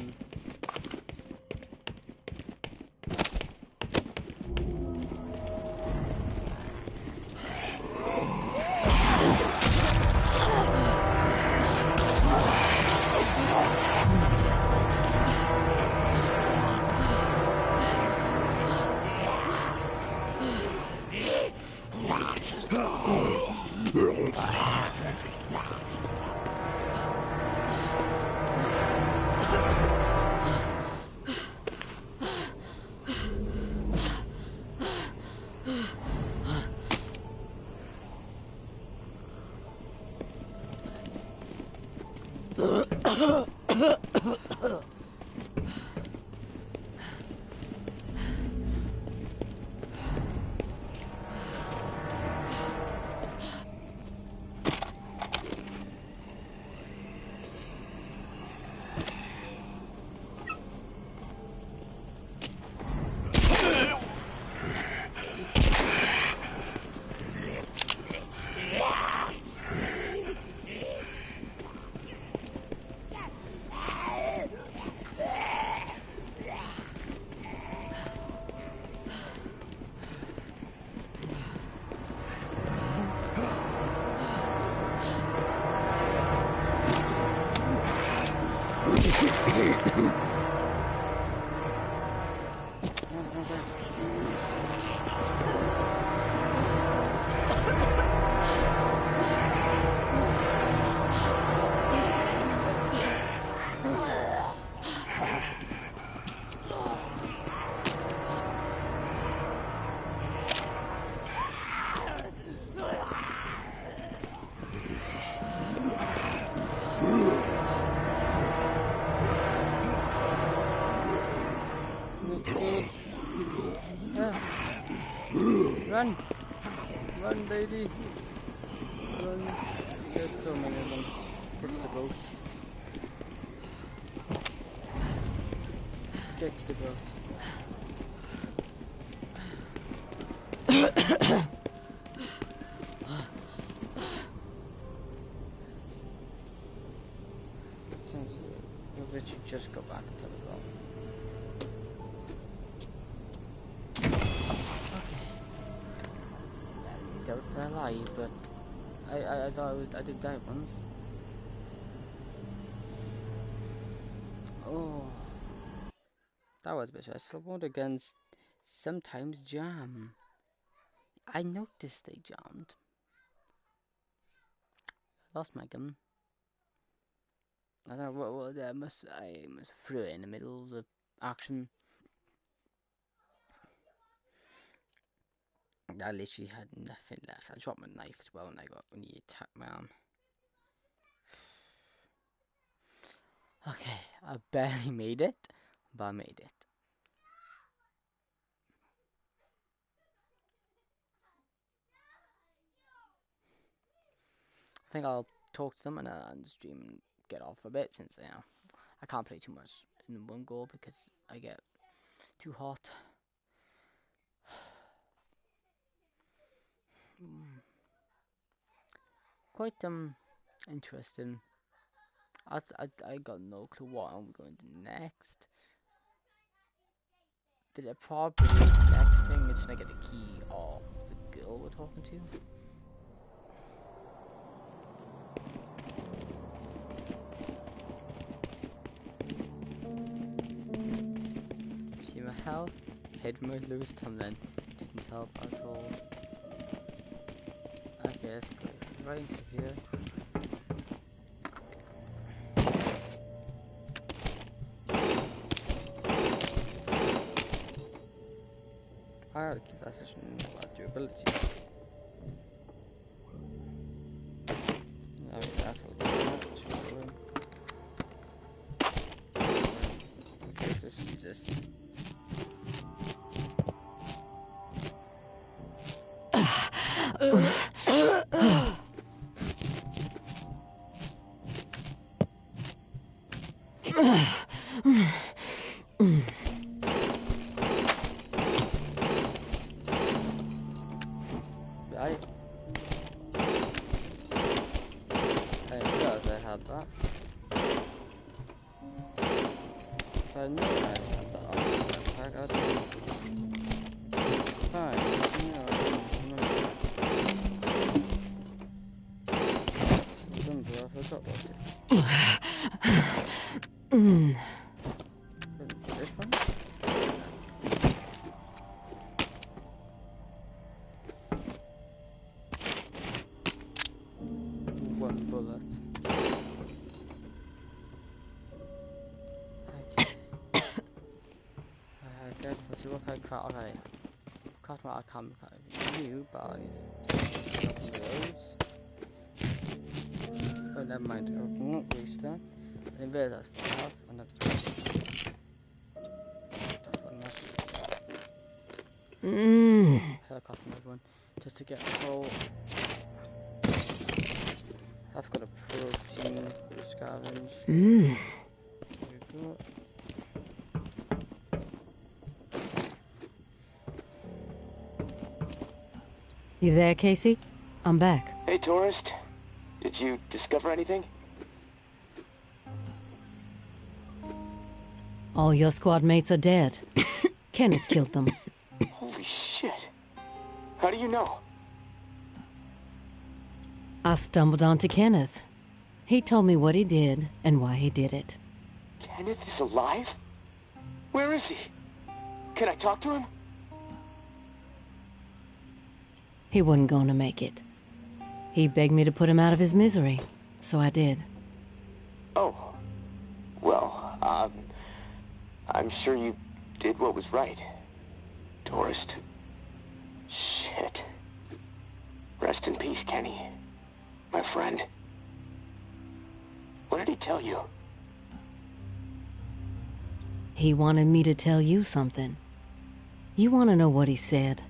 Run! Run, lady! Run! There's so many of them. Get to the boat. Get to the boat. You'll literally just go back to the boat. They're alive, but I thought I did die once. Oh, that was a bit stressful. Mode against sometimes jam. I noticed they jammed. I lost my gun. I don't know what I must threw it in the middle of the action. I literally had nothing left. I dropped my knife as well when he attacked my arm. Okay, I barely made it, but I made it. I think I'll talk to them and then I'll stream and get off a bit, since I can't play too much in one go because I get too hot. Quite interesting. I got no clue what I'm going to do next. The probably next thing is to get the key of the girl we're talking to. See my health, head removed Lewis Tomlin, didn't help at all. Okay, let's go right into here. I gotta keep that session about durability. I mean, that's a little much. Okay, this is just. Okay, cut my account view, but I need to cut some of those. Oh, never mind, I will not waste that. I think there's that for half, and I'll cut another one, just to get the whole. I've got a protein scavenge. There we go. You there, Casey? I'm back. Hey, tourist. Did you discover anything? All your squad mates are dead. Kenneth killed them. Holy shit. How do you know? I stumbled onto Kenneth. He told me what he did and why he did it. Kenneth is alive? Where is he? Can I talk to him? He wasn't going to make it. He begged me to put him out of his misery, so I did. Oh. Well, I'm sure you did what was right, tourist. Shit. Rest in peace, Kenny. My friend. What did he tell you? He wanted me to tell you something. You want to know what he said?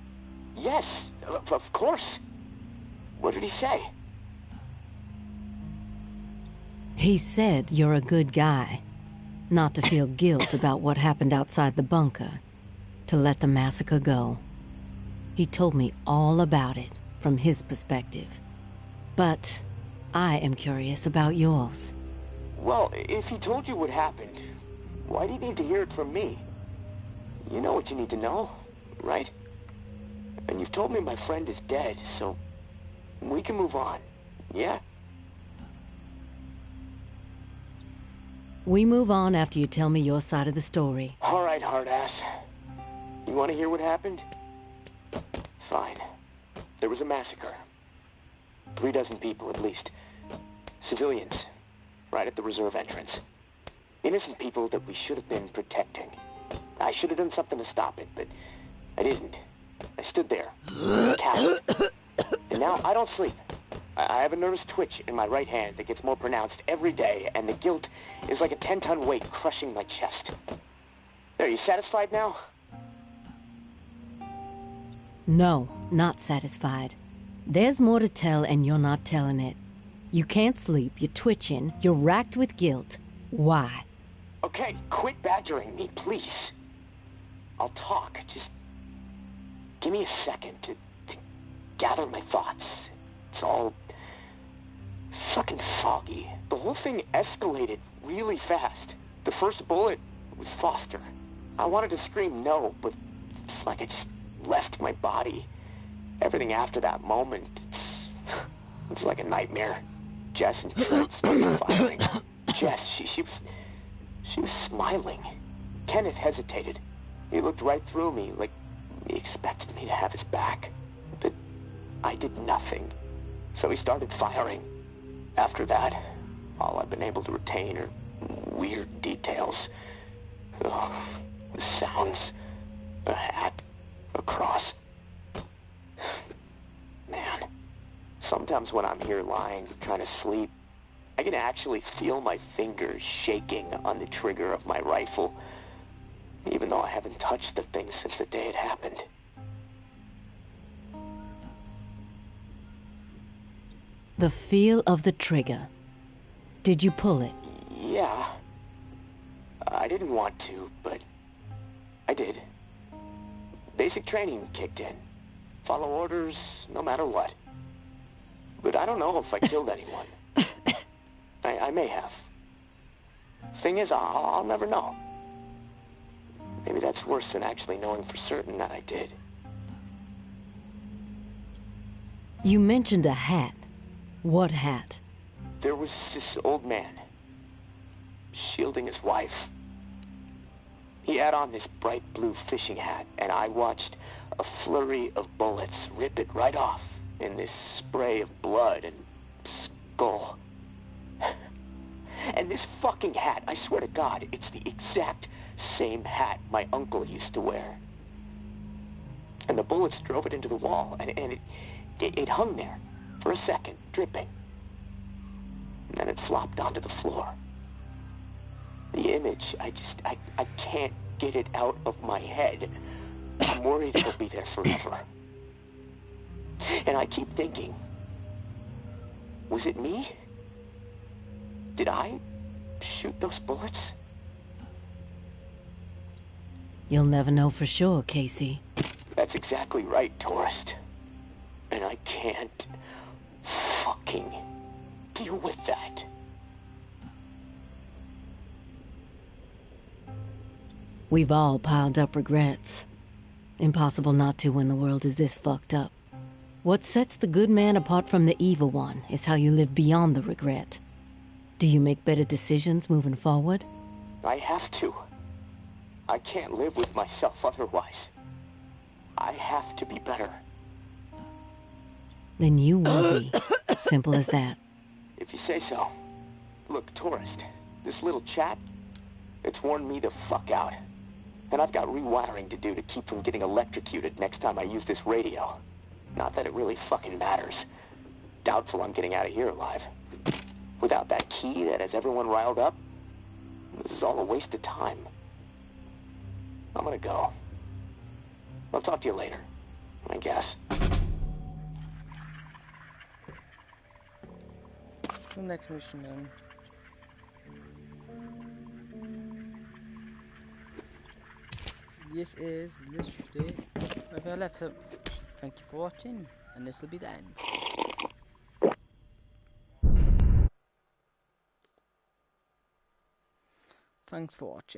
Yes, of course. What did he say? He said you're a good guy. Not to feel guilt about what happened outside the bunker. To let the massacre go. He told me all about it, from his perspective. But I am curious about yours. Well, if he told you what happened, why do you need to hear it from me? You know what you need to know, right? And you've told me my friend is dead, so we can move on, yeah? We move on after you tell me your side of the story. All right, hardass. You want to hear what happened? Fine. There was a massacre. 36 people, at least. Civilians. Right at the reserve entrance. Innocent people that we should have been protecting. I should have done something to stop it, but I didn't. I stood there, cat. And now I don't sleep. I have a nervous twitch in my right hand that gets more pronounced every day, and the guilt is like a 10-ton weight crushing my chest. Are you satisfied now? No, not satisfied. There's more to tell, and you're not telling it. You can't sleep, you're twitching, you're racked with guilt. Why? Okay, quit badgering me, please. I'll talk. Just give me a second to gather my thoughts. It's all fucking foggy. The whole thing escalated really fast. The first bullet was Foster. I wanted to scream no, but it's like I just left my body. Everything after that moment, it's like a nightmare. Jess and Fred started firing. Jess, she was smiling. Kenneth hesitated. He looked right through me, like he expected me to have his back. But I did nothing. So he started firing. After that, all I've been able to retain are weird details. Oh, the sounds, a hat, a cross. Man, sometimes when I'm here lying, trying to sleep, I can actually feel my fingers shaking on the trigger of my rifle, even though I haven't touched the thing since the day it happened. The feel of the trigger. Did you pull it? Yeah. I didn't want to, but I did. Basic training kicked in. Follow orders, no matter what. But I don't know if I killed anyone. I may have. Thing is, I'll never know. Maybe that's worse than actually knowing for certain that I did. You mentioned a hat. What hat? There was this old man, shielding his wife. He had on this bright blue fishing hat, and I watched a flurry of bullets rip it right off in this spray of blood and skull. And this fucking hat, I swear to God, it's the exact same hat my uncle used to wear. And the bullets drove it into the wall, and it hung there for a second, dripping. And then it flopped onto the floor. The image, I can't get it out of my head. I'm worried it'll be there forever. And I keep thinking, was it me? Did I shoot those bullets? You'll never know for sure, Casey. That's exactly right, tourist. And I can't fucking deal with that. We've all piled up regrets. Impossible not to when the world is this fucked up. What sets the good man apart from the evil one is how you live beyond the regret. Do you make better decisions moving forward? I have to. I can't live with myself otherwise. I have to be better. Then you will be. Simple as that. If you say so. Look, tourist, this little chat, it's worn me the fuck out. And I've got rewiring to do to keep from getting electrocuted next time I use this radio. Not that it really fucking matters. Doubtful I'm getting out of here alive. Without that key that has everyone riled up, this is all a waste of time. I'm gonna go. I'll talk to you later, I guess. The next mission then. This is literally where I left it. Thank you for watching, and this will be the end. Thanks for watching.